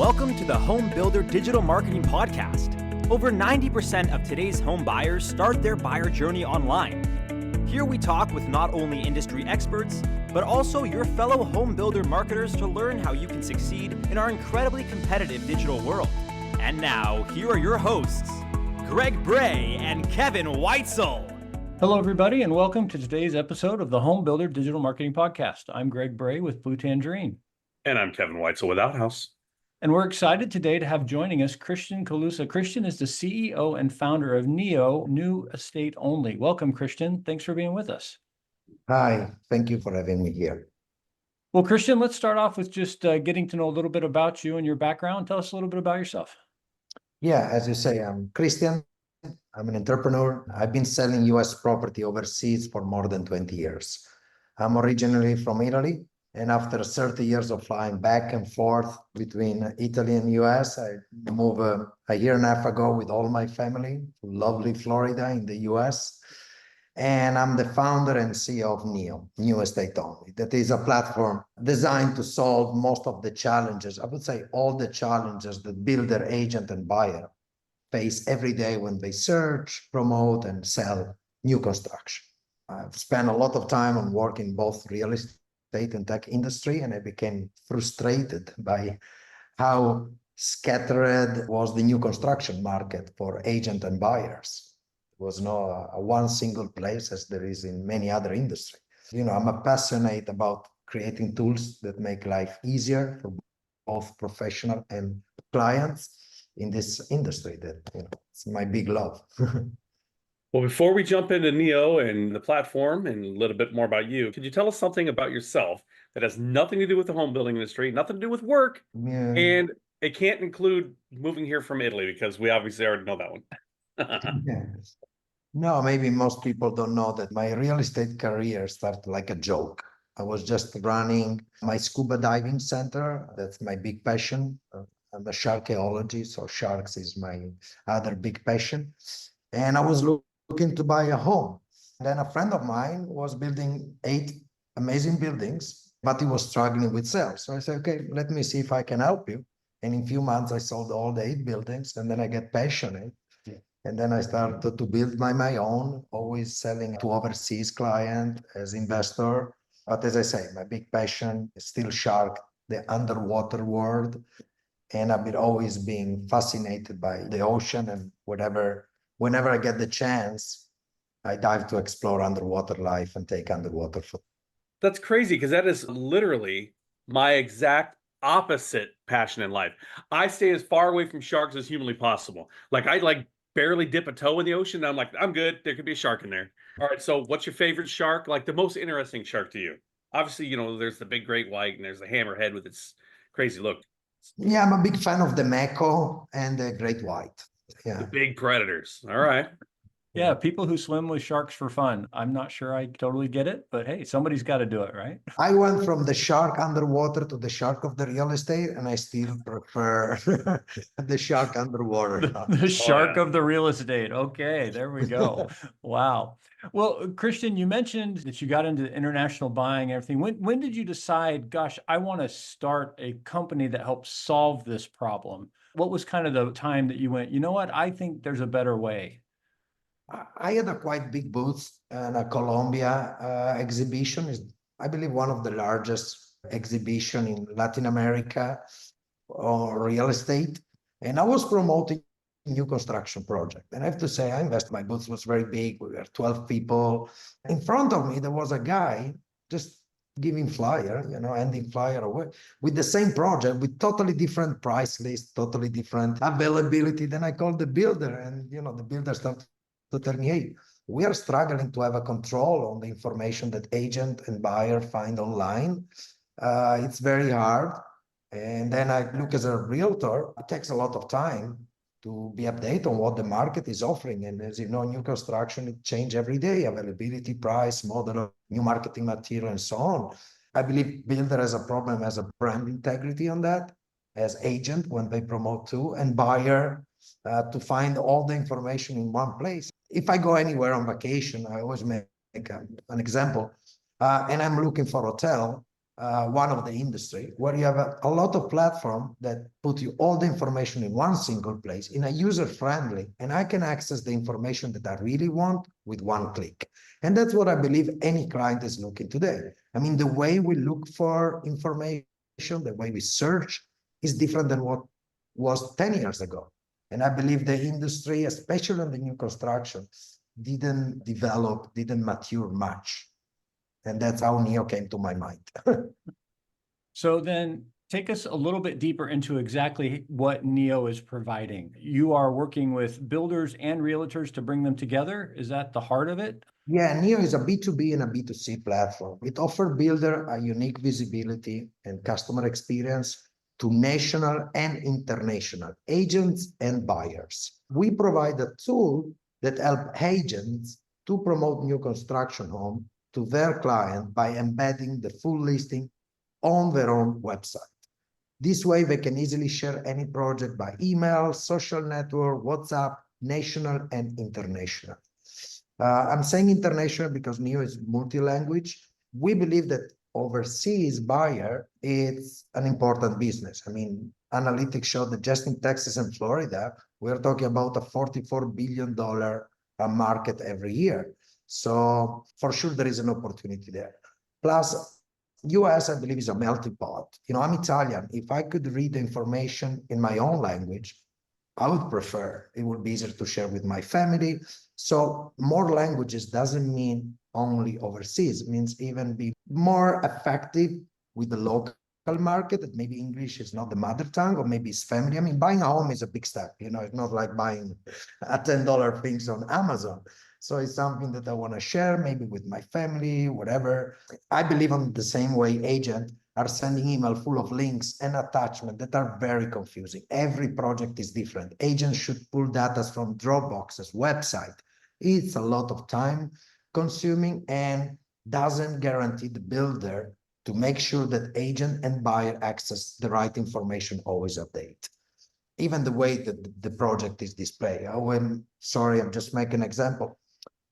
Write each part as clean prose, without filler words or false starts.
Welcome to the Home Builder Digital Marketing Podcast. Over 90% of today's home buyers start their buyer journey online. Here we talk with not only industry experts, but also your fellow home builder marketers to learn how you can succeed in our incredibly competitive digital world. And now, here are your hosts, Greg Bray and Kevin Weitzel. Hello, everybody, and welcome to today's episode of the Home Builder Digital Marketing Podcast. I'm Greg Bray with Blue Tangerine. And I'm Kevin Weitzel with Outhouse. And we're excited today to have joining us Christian Calusa. Christian is the CEO and founder of NEO, New Estate Only. Welcome, Christian. Thanks for being with us. Hi, thank you for having me here. Well, Christian, let's start off with just getting to know a little bit about you and your background. Tell us a little bit about yourself. Yeah, as you say, I'm Christian. I'm an entrepreneur. I've been selling US property overseas for more than 20 years. I'm originally from Italy, and after 30 years of flying back and forth between Italy and US, I moved a year and a half ago with all my family to lovely Florida in the US. And I'm the founder and CEO of NEO, New Estate Only. That is a platform designed to solve most of the challenges, I would say all the challenges that builder, agent, and buyer face every day when they search, promote, and sell new construction. I've spent a lot of time on work in both real estate and tech industry, and I became frustrated by how scattered was the new construction market for agent and buyers. There was no one single place as there is in many other industries. You know, I'm passionate about creating tools that make life easier for both professional and clients in this industry. That, you know, it's my big love. Well, before we jump into NEO and the platform and a little bit more about you, could you tell us something about yourself that has nothing to do with the home building industry, nothing to do with work, and it can't include moving here from Italy, because we obviously already know that one. Yes. No, maybe most people don't know that my real estate career started like a joke. I was just running my scuba diving center. That's my big passion. I'm a sharkeologist, so sharks is my other big passion. And I was looking to buy a home. Then a friend of mine was building 8 amazing buildings, but he was struggling with sales. So I said, okay, let me see if I can help you. And in a few months, I sold all the 8 buildings, and then I get passionate. And then I started to build my own, always selling to overseas client as investor. But as I say, my big passion is still shark, the underwater world. And I've been always being fascinated by the ocean, and whenever I get the chance, I dive to explore underwater life and take underwater photos. That's crazy, because that is literally my exact opposite passion in life. I stay as far away from sharks as humanly possible. Like, I barely dip a toe in the ocean. And I'm like, I'm good. There could be a shark in there. All right. So what's your favorite shark? Like, the most interesting shark to you? Obviously, you know, there's the big great white and there's the hammerhead with its crazy look. Yeah, I'm a big fan of the mako and the great white. Yeah. The big predators. All right. Yeah, people who swim with sharks for fun. I'm not sure I totally get it, but hey, somebody's got to do it, right? I went from the shark underwater to the shark of the real estate, and I still prefer the shark underwater. The shark of the real estate. Okay, there we go. Wow. Well, Christian, you mentioned that you got into international buying and everything. When did you decide, gosh, I want to start a company that helps solve this problem? What was kind of the time that you went, you know what, I think there's a better way? I had a quite big booth and a Colombia exhibition is, I believe, one of the largest exhibition in Latin America on real estate. And I was promoting new construction project. And I have to say, my booth was very big. We were 12 people. In front of me, there was a guy just giving flyer, handing flyer away with the same project, with totally different price list, totally different availability. Then I called the builder, and, the builder started to tell me, hey, we are struggling to have a control on the information that agent and buyer find online. It's very hard. And then I look as a realtor, it takes a lot of time to be updated on what the market is offering. And as you know, new construction, it changes every day, availability, price, model, new marketing material, and so on. I believe builder has a problem, has a brand integrity on that, as agent when they promote too, and buyer to find all the information in one place. If I go anywhere on vacation, I always make an example, and I'm looking for a hotel. one of the industry where you have a lot of platform that put you all the information in one single place in a user-friendly, and I can access the information that I really want with one click. And that's what I believe any client is looking today. I mean, the way we look for information, the way we search is different than what was 10 years ago. And I believe the industry, especially on the new construction, didn't develop, didn't mature much. And that's how Neo came to my mind. So then take us a little bit deeper into exactly what Neo is providing. You are working with builders and realtors to bring them together. Is that the heart of it? Yeah, Neo is a B2B and a B2C platform. It offers builder a unique visibility and customer experience to national and international agents and buyers. We provide a tool that helps agents to promote new construction home to their client by embedding the full listing on their own website. This way, they can easily share any project by email, social network, WhatsApp, national and international. I'm saying international because Neo is multi-language. We believe that overseas buyer is an important business. I mean, analytics show that just in Texas and Florida, we're talking about a $44 billion market every year. So for sure, there is an opportunity there. Plus, US, I believe, is a melting pot. You know, I'm Italian. If I could read the information in my own language, I would prefer. It would be easier to share with my family. So more languages doesn't mean only overseas. It means even be more effective with the local market, that maybe English is not the mother tongue, or maybe it's family. I mean, buying a home is a big step. You know, it's not like buying a $10 things on Amazon. So it's something that I want to share maybe with my family, whatever. I believe on the same way agents are sending email full of links and attachments that are very confusing. Every project is different. Agents should pull data from Dropbox's website. It's a lot of time consuming and doesn't guarantee the builder to make sure that agent and buyer access the right information, always update. Even the way that the project is displayed. Sorry, I'm just making an example.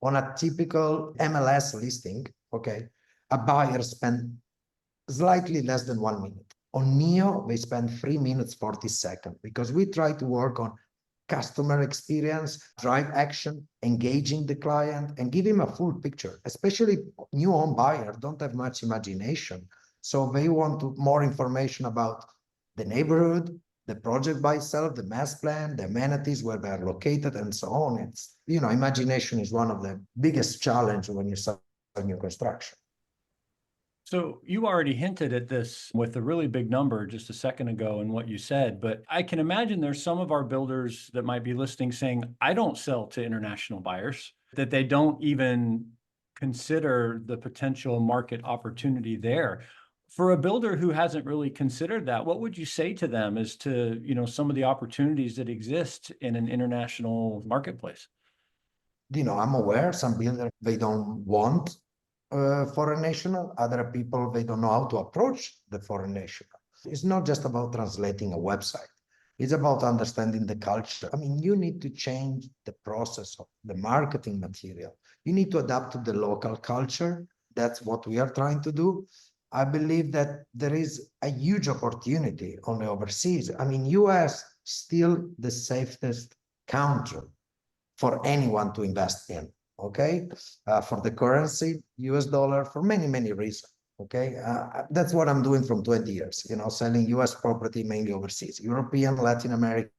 On a typical MLS listing, okay, a buyer spent slightly less than 1 minute. On Neo, they spend 3 minutes, 40 seconds, because we try to work on customer experience, drive action, engaging the client, and give him a full picture. Especially new home buyers don't have much imagination. So they want more information about the neighborhood, the project by itself, the master plan, the amenities, where they're located, and so on. It's, you know, imagination is one of the biggest challenges when you start new construction. So you already hinted at this with a really big number just a second ago in what you said, but I can imagine there's some of our builders that might be listening saying, I don't sell to international buyers, that they don't even consider the potential market opportunity there. For a builder who hasn't really considered that, what would you say to them as to, you know, some of the opportunities that exist in an international marketplace? You know, I'm aware some builders, they don't want foreign national. Other people, they don't know how to approach the foreign national. It's not just about translating a website. It's about understanding the culture. I mean, you need to change the process of the marketing material. You need to adapt to the local culture. That's what we are trying to do. I believe that there is a huge opportunity on the overseas. I mean, US still the safest country for anyone to invest in, okay? For the currency, US dollar, for many, many reasons, okay? That's what I'm doing from 20 years, you know, selling US property mainly overseas, European, Latin America,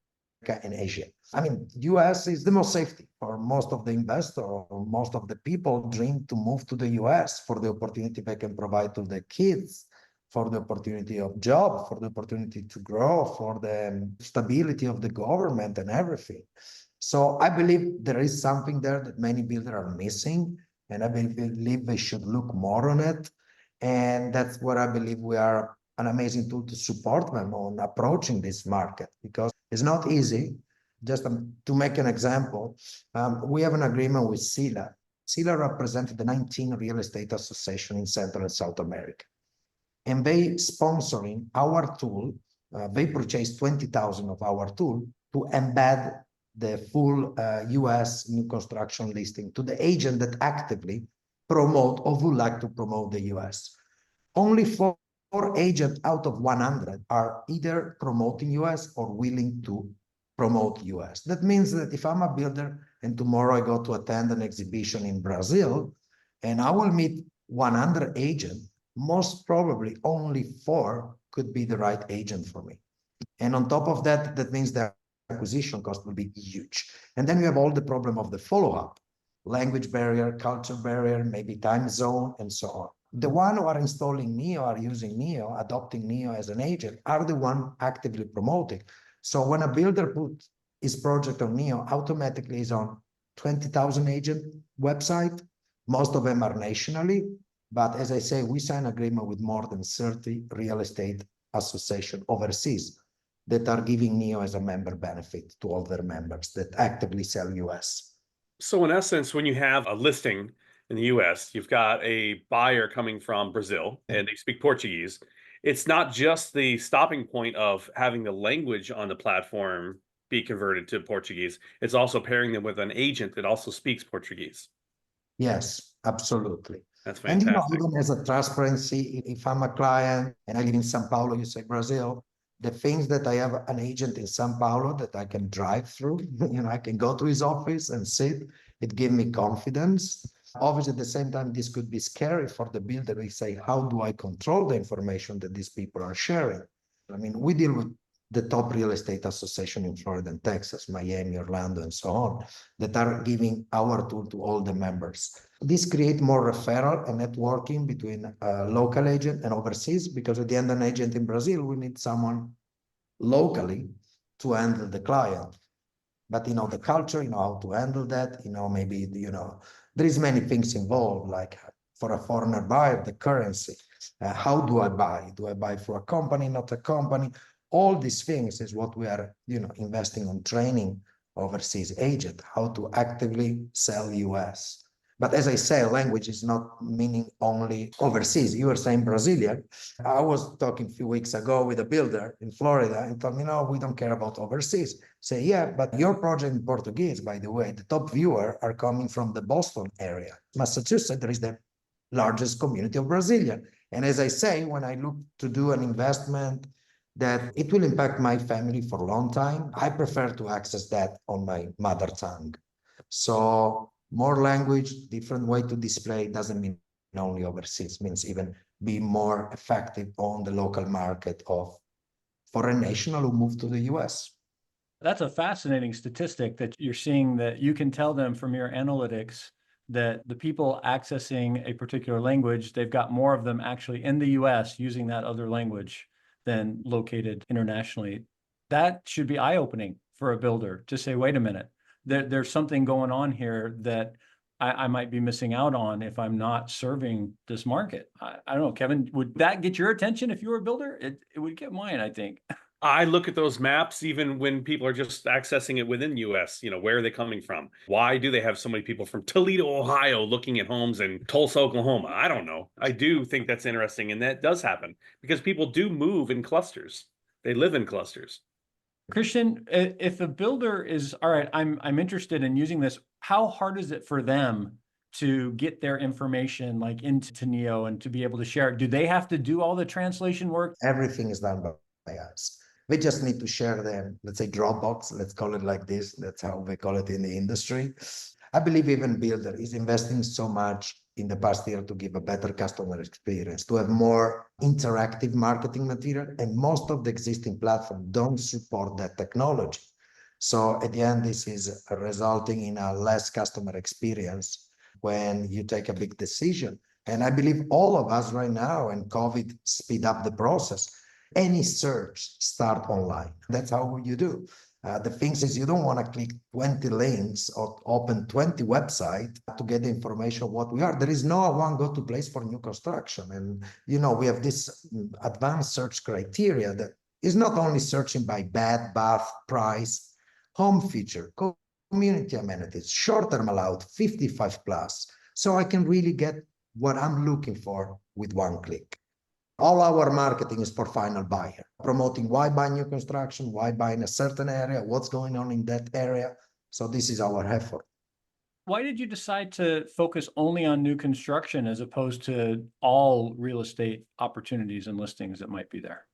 and Asia. I mean, US is the most safety for most of the investors, or most of the people dream to move to the US for the opportunity they can provide to their kids, for the opportunity of job, for the opportunity to grow, for the stability of the government and everything. So I believe there is something there that many builders are missing, and I believe they should look more on it. And that's what I believe we are an amazing tool to support them on approaching this market, because it's not easy. Just to make an example, we have an agreement with SILA. SILA represented the 19 real estate association in Central and South America. And they sponsoring our tool, they purchased 20,000 of our tool to embed the full US new construction listing to the agent that actively promote or would like to promote the US. Only agents out of 100 are either promoting US or willing to promote US. That means that if I'm a builder and tomorrow I go to attend an exhibition in Brazil and I will meet 100 agents, most probably only 4 could be the right agent for me. And on top of that, that means the acquisition cost will be huge. And then you have all the problem of the follow-up, language barrier, culture barrier, maybe time zone, and so on. The one who are installing Neo, are using Neo, adopting Neo as an agent, are the one actively promoting. So when a builder puts his project on Neo, automatically is on 20,000 agent website. Most of them are nationally, but as I say, we sign agreement with more than 30 real estate association overseas that are giving Neo as a member benefit to all their members that actively sell US. So in essence, when you have a listing in the US, you've got a buyer coming from Brazil and they speak Portuguese. It's not just the stopping point of having the language on the platform be converted to Portuguese. It's also pairing them with an agent that also speaks Portuguese. Yes, absolutely. That's And fantastic. even as a transparency, if I'm a client and I live in Sao Paulo, you say Brazil, the things that I have an agent in Sao Paulo that I can drive through, I can go to his office and sit, it gives me confidence. Obviously, at the same time, this could be scary for the builder. We say, how do I control the information that these people are sharing? I mean, we deal with the top real estate association in Florida and Texas, Miami, Orlando, and so on, that are giving our tool to all the members. This creates more referral and networking between a local agent and overseas, because at the end, an agent in Brazil, we need someone locally to handle the client. But, the culture, how to handle that, maybe, there is many things involved, like for a foreigner buyer, the currency. How do I buy? Do I buy for a company, not a company? All these things is what we are, investing on training overseas agent, how to actively sell US. But as I say, language is not meaning only overseas. You were saying Brazilian. I was talking a few weeks ago with a builder in Florida and told me, no, we don't care about overseas. Say, yeah, but your project in Portuguese, by the way, the top viewer are coming from the Boston area. Massachusetts, there is the largest community of Brazilian. And as I say, when I look to do an investment that it will impact my family for a long time, I prefer to access that on my mother tongue. So more language, different way to display doesn't mean only overseas, means even be more effective on the local market of foreign national who move to the US. That's a fascinating statistic that you're seeing, that you can tell them from your analytics that the people accessing a particular language, they've got more of them actually in the US using that other language than located internationally. That should be eye-opening for a builder to say, wait a minute, there's something going on here that I might be missing out on if I'm not serving this market. I don't know, Kevin, would that get your attention if you were a builder? It would get mine, I think. I look at those maps even when people are just accessing it within US, where are they coming from? Why do they have so many people from Toledo, Ohio looking at homes in Tulsa, Oklahoma? I don't know. I do think that's interesting, and that does happen because people do move in clusters. They live in clusters. Christian, if a builder is, all right, I'm interested in using this, how hard is it for them to get their information like into Neo and to be able to share it? Do they have to do all the translation work? Everything is done by us. We just need to share them, let's say Dropbox, let's call it like this. That's how we call it in the industry. I believe even builder is investing so much in the past year to give a better customer experience, to have more interactive marketing material. And most of the existing platforms don't support that technology. So at the end, this is resulting in a less customer experience when you take a big decision. And I believe all of us right now, and COVID speed up the process, any search start online. That's how you do. The thing is, you don't want to click 20 links or open 20 websites to get the information of what we are. There is no one go-to place for new construction. And, we have this advanced search criteria that is not only searching by bed, bath, price, home feature, community amenities, short-term allowed, 55 plus. So I can really get what I'm looking for with one click. All our marketing is for final buyer, promoting why buy new construction, why buy in a certain area, what's going on in that area. So this is our effort. Why did you decide to focus only on new construction as opposed to all real estate opportunities and listings that might be there?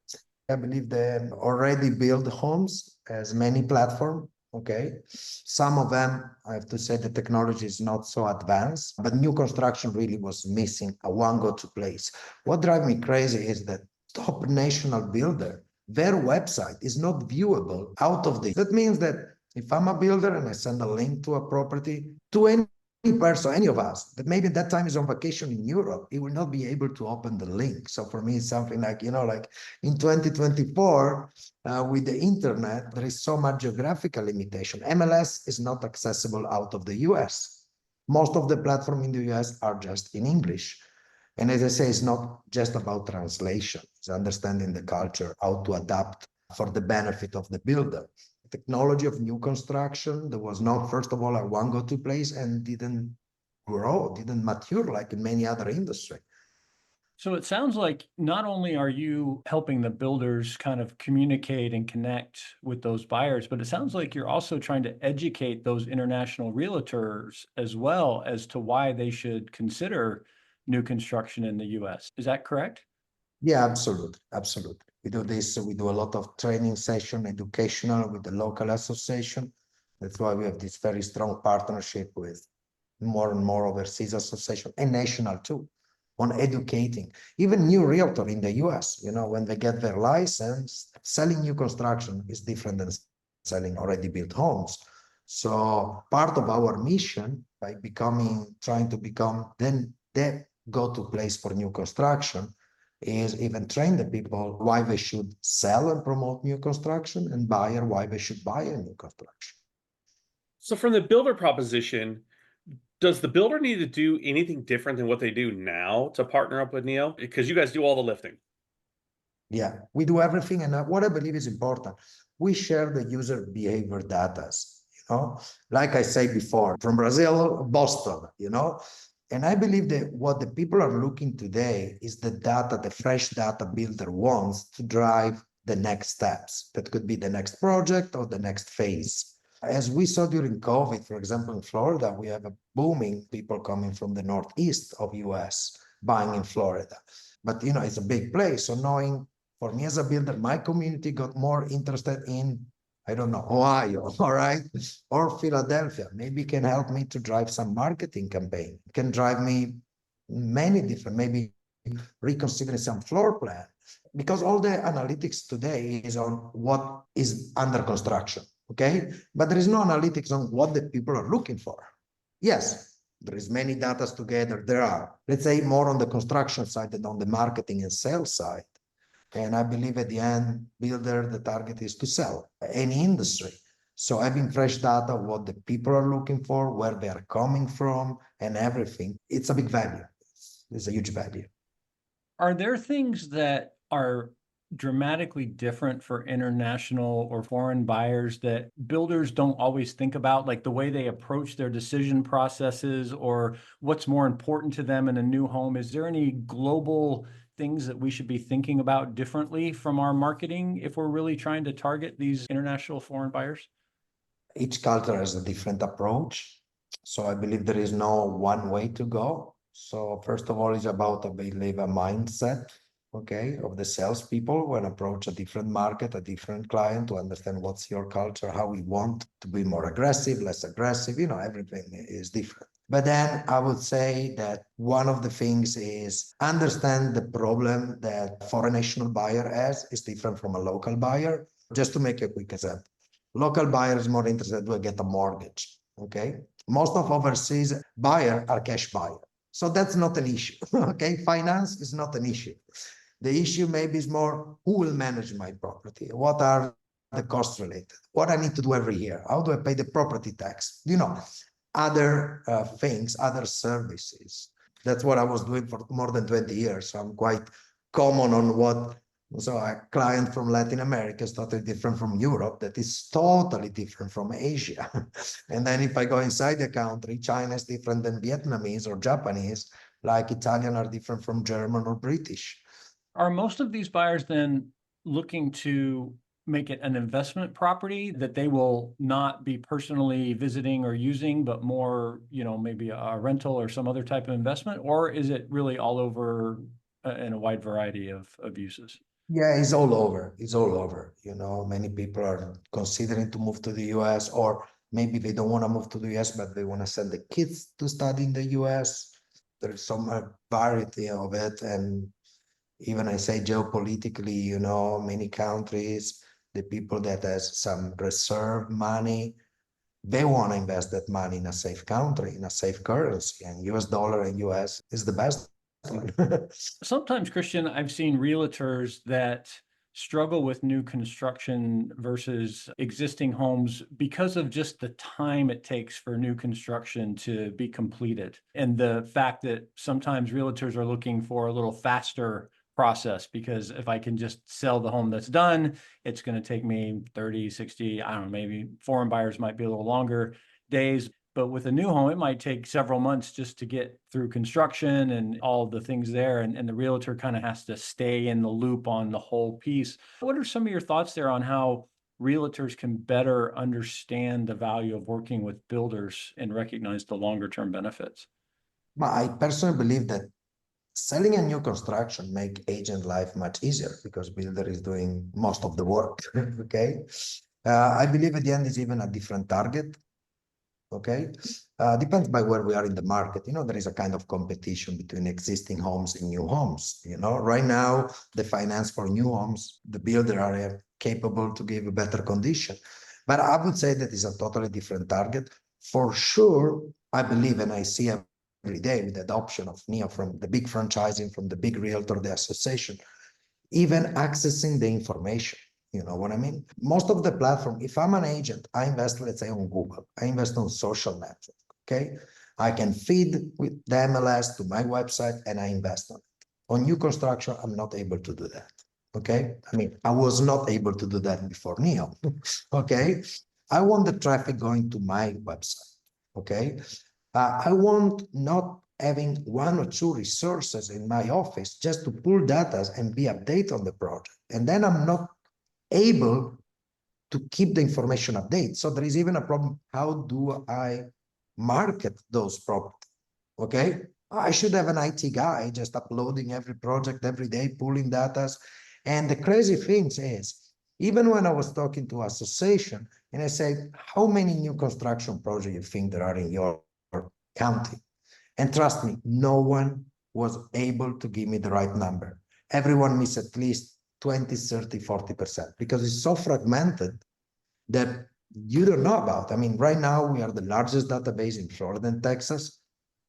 I believe the already built homes has many platforms. Okay, some of them, I have to say, the technology is not so advanced, but new construction really was missing a one go-to place. What drives me crazy is that top national builder, their website is not viewable out of the. That means that if I'm a builder and I send a link to a property to any person, any of us, that maybe at that time is on vacation in Europe, he will not be able to open the link. So for me, it's something like, like in 2024, with the internet, there is so much geographical limitation. MLS is not accessible out of the US. Most of the platforms in the US are just in English. And as I say, it's not just about translation, it's understanding the culture, how to adapt for the benefit of the builder. The technology of new construction, there was not, first of all, a one go-to place and didn't grow, didn't mature like in many other industries. So it sounds like not only are you helping the builders kind of communicate and connect with those buyers, but it sounds like you're also trying to educate those international realtors as well as to why they should consider new construction in the US. Is that correct? Yeah, absolutely. Absolutely. We do this, we do a lot of training session, educational with the local association. That's why we have this very strong partnership with more and more overseas association and national too, on educating. Even new realtor in the US, when they get their license, selling new construction is different than selling already built homes. So part of our mission by trying to become then the go-to place for new construction is even train the people why they should sell and promote new construction, and buyer why they should buy a new construction. So from the builder proposition, does the builder need to do anything different than what they do now to partner up with Neo? Because you guys do all the lifting. Yeah, we do everything. And what I believe is important, we share the user behavior data, like I said before, from Brazil, Boston, And I believe that what the people are looking today is the data, the fresh data builder wants to drive the next steps. That could be the next project or the next phase. As we saw during COVID, for example, in Florida, we have a booming people coming from the Northeast of US buying in Florida. But, it's a big place. So knowing, for me as a builder, my community got more interested in, I don't know, Ohio, all right, or Philadelphia. Maybe can help me to drive some marketing campaign. It can drive me many different, maybe reconsidering some floor plan, because all the analytics today is on what is under construction, okay? But there is no analytics on what the people are looking for. Yes, there is many data together. There are, let's say, more on the construction side than on the marketing and sales side. And I believe at the end, builder, the target is to sell any industry. So having fresh data, what the people are looking for, where they are coming from, and everything, it's a big value. It's a huge value. Are there things that are dramatically different for international or foreign buyers that builders don't always think about, like the way they approach their decision processes or what's more important to them in a new home? Is there any global things that we should be thinking about differently from our marketing if we're really trying to target these international foreign buyers? Each culture has a different approach. So I believe there is no one way to go. So first of all, it's about a mindset, okay, of the salespeople when approach a different market, a different client, to understand what's your culture, how we want to be more aggressive, less aggressive, everything is different. But then I would say that one of the things is understand the problem that foreign national buyer has is different from a local buyer. Just to make a quick example, local buyer is more interested to get a mortgage, okay? Most of overseas buyer are cash buyer. So that's not an issue, okay? Finance is not an issue. The issue maybe is more, who will manage my property? What are the costs related? What I need to do every year? How do I pay the property tax? Other things, other services. That's what I was doing for more than 20 years. So I'm quite common on what, so a client from Latin America is totally different from Europe, that is totally different from Asia. And then if I go inside the country, China is different than Vietnamese or Japanese, like Italian are different from German or British. Are most of these buyers then looking to make it an investment property that they will not be personally visiting or using, but more, maybe a rental or some other type of investment? Or is it really all over in a wide variety of uses? Yeah, it's all over. It's all over. Many people are considering to move to the US, or maybe they don't want to move to the US, but they want to send the kids to study in the US. There's some variety of it. And even I say geopolitically, many countries, the people that has some reserve money, they want to invest that money in a safe country, in a safe currency, and US dollar and US is the best one. Sometimes, Christian, I've seen realtors that struggle with new construction versus existing homes because of just the time it takes for new construction to be completed. And the fact that sometimes realtors are looking for a little faster process, because if I can just sell the home that's done, it's going to take me 30, 60, I don't know, maybe foreign buyers might be a little longer days. But with a new home, it might take several months just to get through construction and all the things there. And the realtor kind of has to stay in the loop on the whole piece. What are some of your thoughts there on how realtors can better understand the value of working with builders and recognize the longer term benefits? I personally believe that selling a new construction make agent life much easier because builder is doing most of the work. Okay. I believe at the end is even a different target. Okay. Depends by where we are in the market. There is a kind of competition between existing homes and new homes. Right now, the finance for new homes, the builder are capable to give a better condition. But I would say that is a totally different target. For sure, I believe, and I see every day with the adoption of NEO from the big franchising, from the big realtor, the association, even accessing the information. You know what I mean? Most of the platform, if I'm an agent, I invest, let's say, on Google. I invest on social network, okay? I can feed with the MLS to my website and I invest on it. On new construction, I'm not able to do that, okay? I was not able to do that before NEO, okay? I want the traffic going to my website, okay? I want not having one or two resources in my office just to pull data and be updated on the project. And then I'm not able to keep the information updated. So there is even a problem. How do I market those properties? Okay. I should have an IT guy just uploading every project every day, pulling data. And the crazy thing is, even when I was talking to association and I said, how many new construction projects you think there are in your county? And trust me, no one was able to give me the right number. Everyone missed at least 20, 30, 40% because it's so fragmented that you don't know about. Right now we are the largest database in Florida and Texas.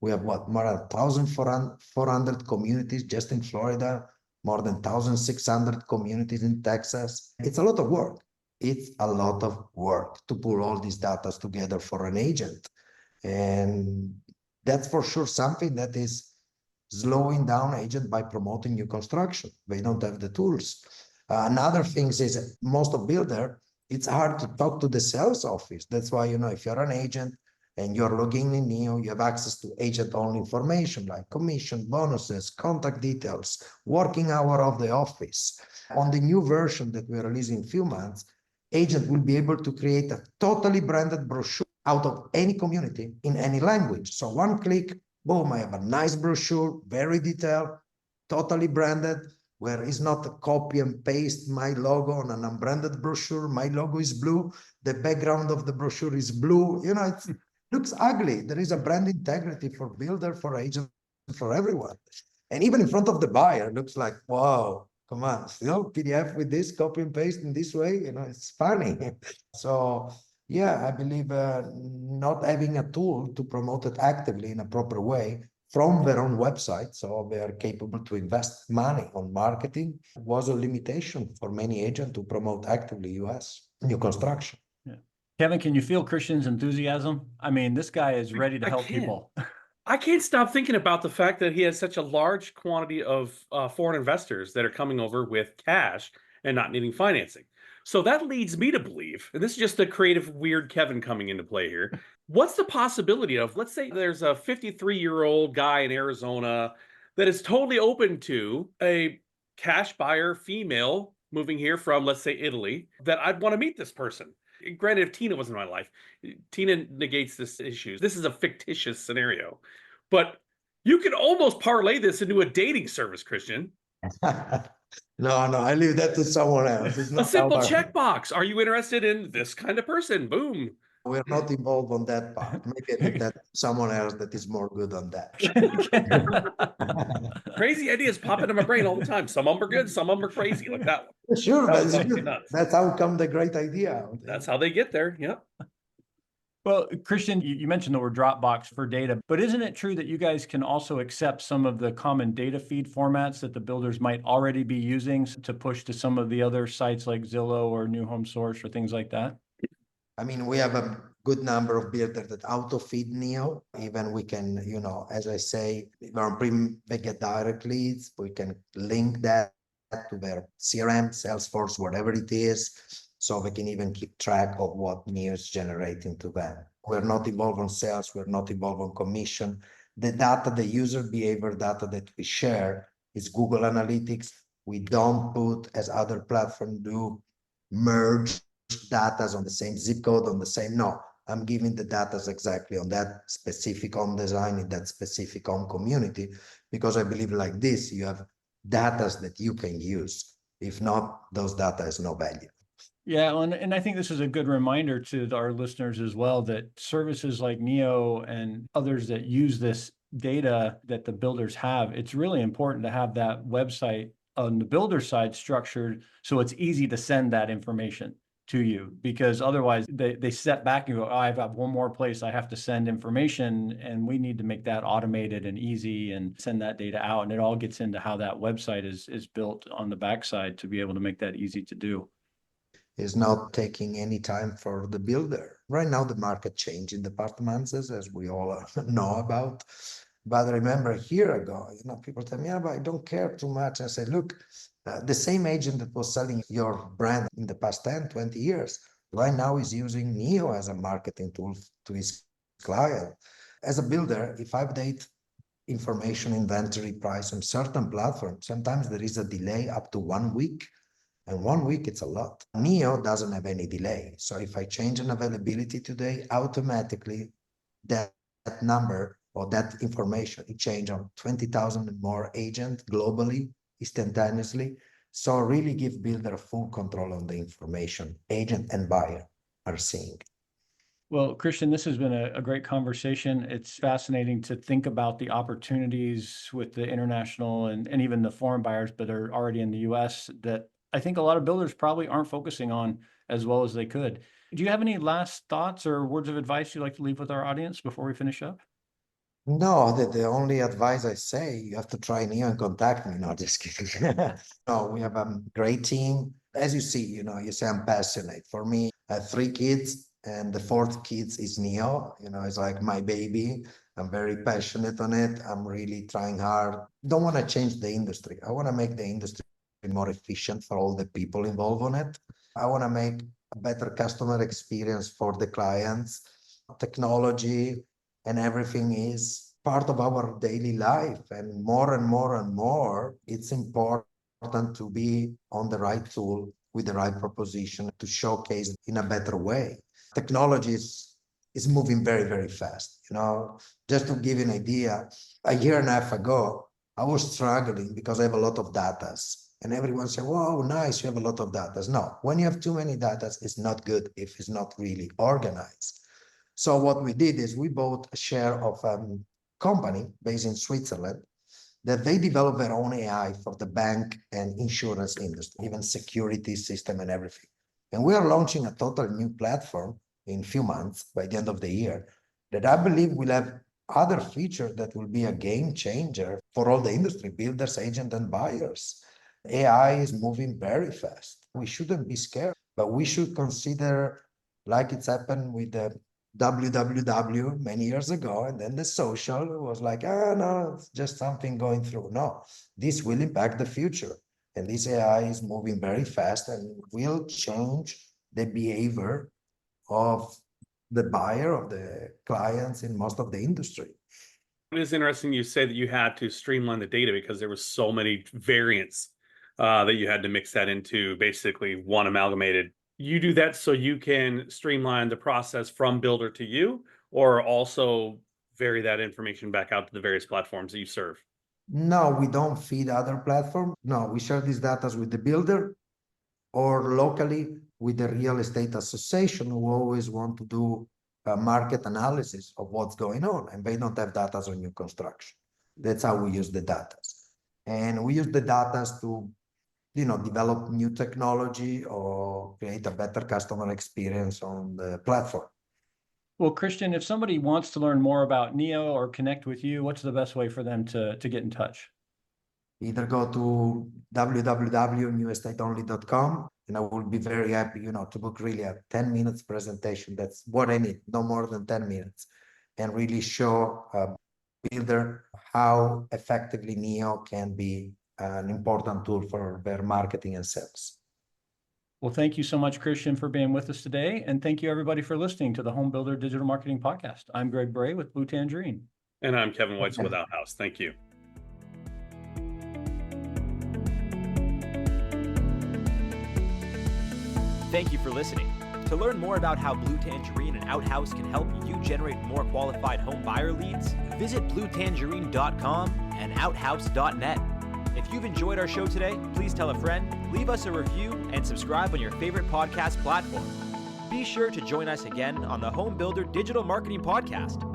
We have more than 1,400 communities just in Florida, more than 1,600 communities in Texas. It's a lot of work. It's a lot of work to pull all these data together for an agent. And that's for sure something that is slowing down agent by promoting new construction. They don't have the tools. Another thing is most of builder, it's hard to talk to the sales office. That's why, if you're an agent and you're logging in NEO, you have access to agent-only information like commission, bonuses, contact details, working hour of the office. On the new version that we're releasing in a few months, agent will be able to create a totally branded brochure out of any community in any language. So one click, boom, I have a nice brochure, very detailed, totally branded, where it's not a copy and paste my logo on an unbranded brochure. My logo is blue. The background of the brochure is blue. It looks ugly. There is a brand integrity for builder, for agent, for everyone. And even in front of the buyer, looks like, wow, come on, PDF with this, copy and paste in this way, it's funny. So yeah, I believe not having a tool to promote it actively in a proper way from their own website, so they are capable to invest money on marketing, was a limitation for many agents to promote actively US new construction. Yeah. Kevin, can you feel Christian's enthusiasm? This guy is ready to help people. I can't stop thinking about the fact that he has such a large quantity of foreign investors that are coming over with cash and not needing financing. So that leads me to believe, and this is just the creative, weird Kevin coming into play here. What's the possibility of, let's say there's a 53-year-old guy in Arizona that is totally open to a cash buyer female moving here from, let's say, Italy, that I'd want to meet this person. Granted, if Tina wasn't in my life, Tina negates this issue. This is a fictitious scenario, but you could almost parlay this into a dating service, Christian. No, I leave that to someone else. It's A not simple our, checkbox. Are you interested in this kind of person? Boom. we're not involved on that part. Maybe I leave that to someone else that is more good on that. Crazy ideas pop into my brain all the time. Some of them are good, some of them are crazy, like that one. Sure, That but was it's fucking good. nuts. That's how come the great idea. That's how they get there. Yep. Well, Christian, you mentioned the word Dropbox for data, but isn't it true that you guys can also accept some of the common data feed formats that the builders might already be using to push to some of the other sites like Zillow or New Home Source or things like that? I mean, we have a good number of builders that auto feed Neo. Even we can, as I say, they get direct leads. We can link that to their CRM, Salesforce, whatever it is. So they can even keep track of what Neo is generating to them. We're not involved on sales. We're not involved on commission. The data, the user behavior data that we share is Google Analytics. We don't put, as other platforms do, merge data on the same zip code, on the same, no, I'm giving the data exactly on that specific home design, in that specific home community, because I believe like this, you have data that you can use. If not, those data has no value. Yeah, and I think this is a good reminder to our listeners as well that services like Neo and others that use this data that the builders have, it's really important to have that website on the builder side structured so it's easy to send that information to you, because otherwise they step back and go, oh, I've got one more place I have to send information, and we need to make that automated and easy and send that data out. And it all gets into how that website is built on the backside to be able to make that easy to do. Is not taking any time for the builder. Right now, the market changing departments, as we all know about. But remember, a year ago, people tell me, yeah, but I don't care too much. I say, look, the same agent that was selling your brand in the past 10, 20 years, right now is using Neo as a marketing tool to his client. As a builder, if I update information, inventory, price on certain platforms, sometimes there is a delay up to 1 week. And 1 week, it's a lot. Neo doesn't have any delay. So if I change an availability today, automatically that number or that information, it change on 20,000 and more agents globally, instantaneously. So really give builder full control on the information agent and buyer are seeing. Well, Christian, this has been a great conversation. It's fascinating to think about the opportunities with the international and even the foreign buyers that are already in the US that I think a lot of builders probably aren't focusing on as well as they could. Do you have any last thoughts or words of advice you'd like to leave with our audience before we finish up? No, the only advice I say, you have to try Neo and contact me. No, just kidding. No, we have a great team. As you see, you say I'm passionate. For me, I have 3 kids, and the 4th kids is Neo. It's like my baby. I'm very passionate on it. I'm really trying hard. Don't want to change the industry. I want to make the industry more efficient for all the people involved on it. I want to make a better customer experience for the clients. Technology and everything is part of our daily life, and more and more it's important to be on the right tool with the right proposition to showcase in a better way. Technology is moving very, very fast. Just to give you an idea, a year and a half ago I was struggling because I have a lot of data, and everyone said, "Wow, nice, you have a lot of data." No, when you have too many data, it's not good if it's not really organized. So what we did is we bought a share of a company based in Switzerland that they develop their own AI for the bank and insurance industry, even security system and everything. And we are launching a total new platform in a few months by the end of the year that I believe will have other features that will be a game changer for all the industry, builders, agents, and buyers. AI is moving very fast. We shouldn't be scared, but we should consider, like it's happened with the www many years ago, and then the social was like, no, it's just something going through. No, this will impact the future, and this AI is moving very fast and will change the behavior of the buyer, of the clients in most of the industry. It is interesting you say that you had to streamline the data because there was so many variants that you had to mix that into basically one amalgamated. You do that so you can streamline the process from builder to you, or also vary that information back out to the various platforms that you serve? No, we don't feed other platforms. No, we share these data with the builder or locally with the real estate association who always want to do a market analysis of what's going on, and they don't have data on new construction. That's how we use the data. And we use the data to, develop new technology or create a better customer experience on the platform. Well, Christian, if somebody wants to learn more about NEO or connect with you, what's the best way for them to get in touch? Either go to www.newestateonly.com, and I will be very happy, to book really a 10 minutes presentation. That's what I need, no more than 10 minutes, and really show a builder how effectively NEO can be an important tool for their marketing and sales. Well, thank you so much, Christian, for being with us today. And thank you, everybody, for listening to the Home Builder Digital Marketing Podcast. I'm Greg Bray with Blue Tangerine. And I'm Kevin Weitzel with Outhouse. Thank you. Thank you for listening. To learn more about how Blue Tangerine and Outhouse can help you generate more qualified home buyer leads, visit bluetangerine.com and outhouse.net. If you've enjoyed our show today, please tell a friend, leave us a review, and subscribe on your favorite podcast platform. Be sure to join us again on the Home Builder Digital Marketing Podcast,